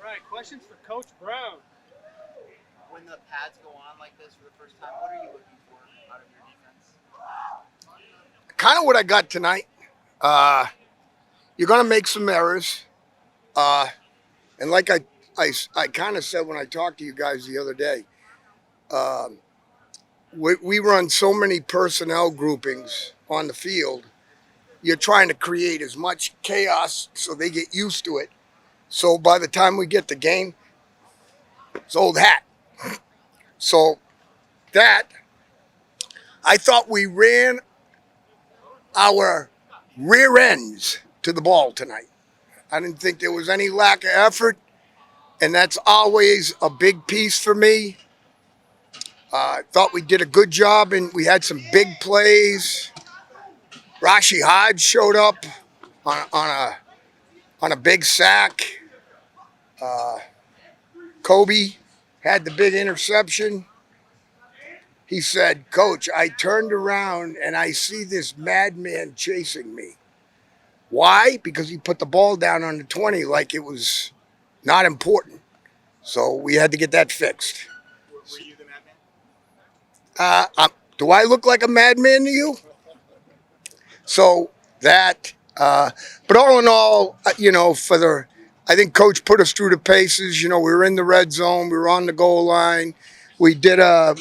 right, questions for Coach Brown. When the pads go on like this for the first time, what are you looking for out of your defense? Kind of what I got tonight. Uh, you're going to make some errors. Uh, and like I kind of said when I talked to you guys the other day, um, we run so many personnel groupings on the field. You're trying to create as much chaos so they get used to it. So by the time we get the game, it's old hat. So that, I thought we ran our rear ends to the ball tonight. I didn't think there was any lack of effort, and that's always a big piece for me. I thought we did a good job, and we had some big plays. Rashi Hodge showed up on a big sack. Colby had the big interception. He said, "Coach, I turned around and I see this madman chasing me. Why? Because he put the ball down on the 20 like it was not important. So we had to get that fixed." Were you the madman? Do I look like a madman to you? So that, but all in all, I think Coach put us through the paces. We were in the red zone, we were on the goal line. We did a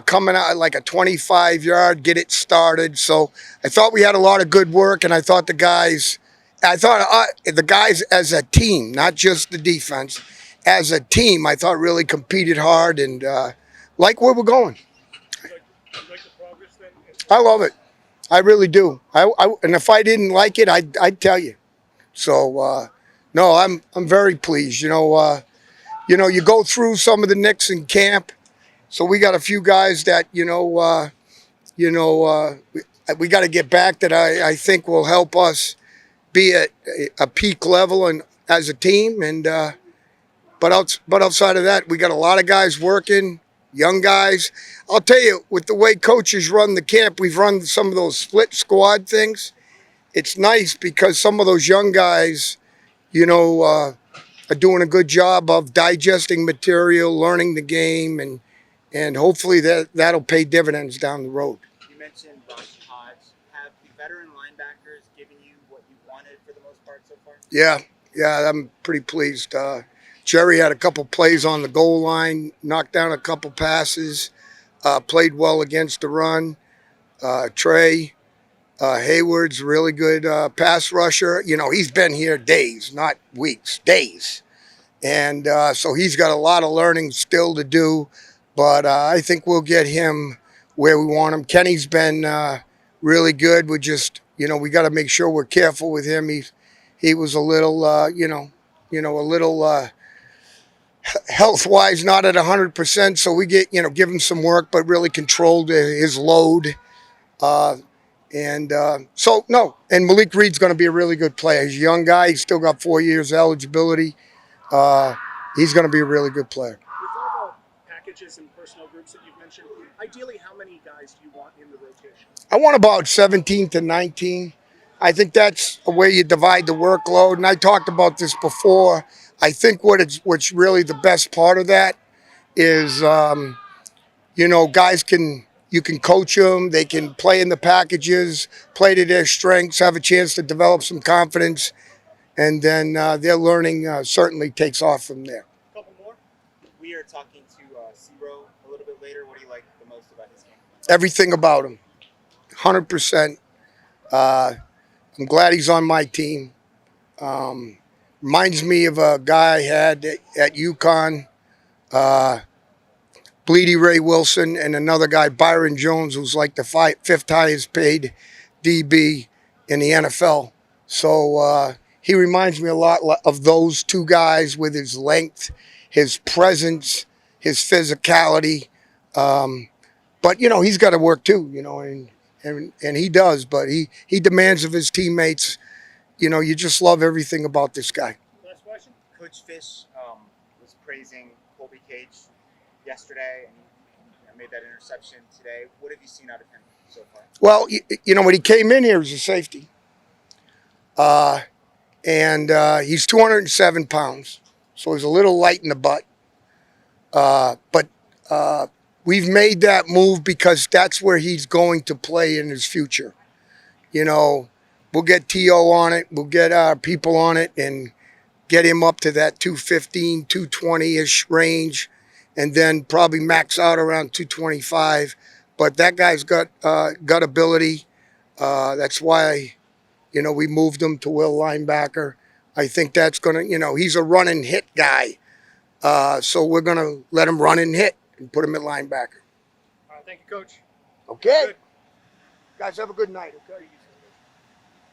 coming out like a 25-yard, get it started. So I thought we had a lot of good work, and I thought the guys as a team, not just the defense, as a team, I thought really competed hard and like where we're going. You like the progress then? I love it. I really do. And if I didn't like it, I'd tell you. So no, I'm very pleased. You go through some of the nicks in camp. So we got a few guys that we got to get back that I think will help us be at a peak level and as a team. And but outside of that, we got a lot of guys working. Young guys. I'll tell you, with the way coaches run the camp, we've run some of those split squad things. It's nice because some of those young guys, are doing a good job of digesting material, learning the game, and hopefully that'll pay dividends down the road. You mentioned Rashi Hodge. Have the veteran linebackers given you what you wanted for the most part so far? Yeah, I'm pretty pleased. Jerry had a couple plays on the goal line, knocked down a couple passes, played well against the run. Trey Hayward's really good pass rusher. He's been here days, not weeks, days. And so he's got a lot of learning still to do. But I think we'll get him where we want him. Kenny's been really good. We just, we got to make sure we're careful with him. He was a little, a little health-wise not at 100%. So we give him some work, but really controlled his load. And Malik Reed's going to be a really good player. He's a young guy. He's still got 4 years eligibility. He's going to be a really good player. With all the packages and personal groups that you've mentioned, ideally, how many guys do you want in the rotation? I want about 17 to 19. I think that's a way you divide the workload. And I talked about this before. I think what's really the best part of that is, guys you can coach them. They can play in the packages, play to their strengths, have a chance to develop some confidence. And then their learning certainly takes off from there. A couple more. We are talking to Zero a little bit later. What do you like the most about his game? Everything about him, 100%. I'm glad he's on my team. Reminds me of a guy I had at UConn, Bleedy Ray Wilson, and another guy, Byron Jones, who's like the fifth highest paid DB in the NFL. So he reminds me a lot of those two guys with his length, his presence, his physicality. But, he's got to work too, and he does. But he demands of his teammates. You just love everything about this guy. Last question. Coach Fish was praising Colby Cage yesterday and made that interception today. What have you seen out of him so far? Well, when he came in here as a safety, and he's 207 pounds, so he's a little light in the butt. But we've made that move because that's where he's going to play in his future. You know, we'll get T.O. on it, we'll get our people on it, and get him up to that 215, 220-ish range, and then probably max out around 225. But that guy's got ability. That's why, we moved him to will linebacker. I think that's going to, he's a run and hit guy. So we're going to let him run and hit and put him at linebacker. All right, thank you, Coach. Okay. Good. Guys, have a good night, okay?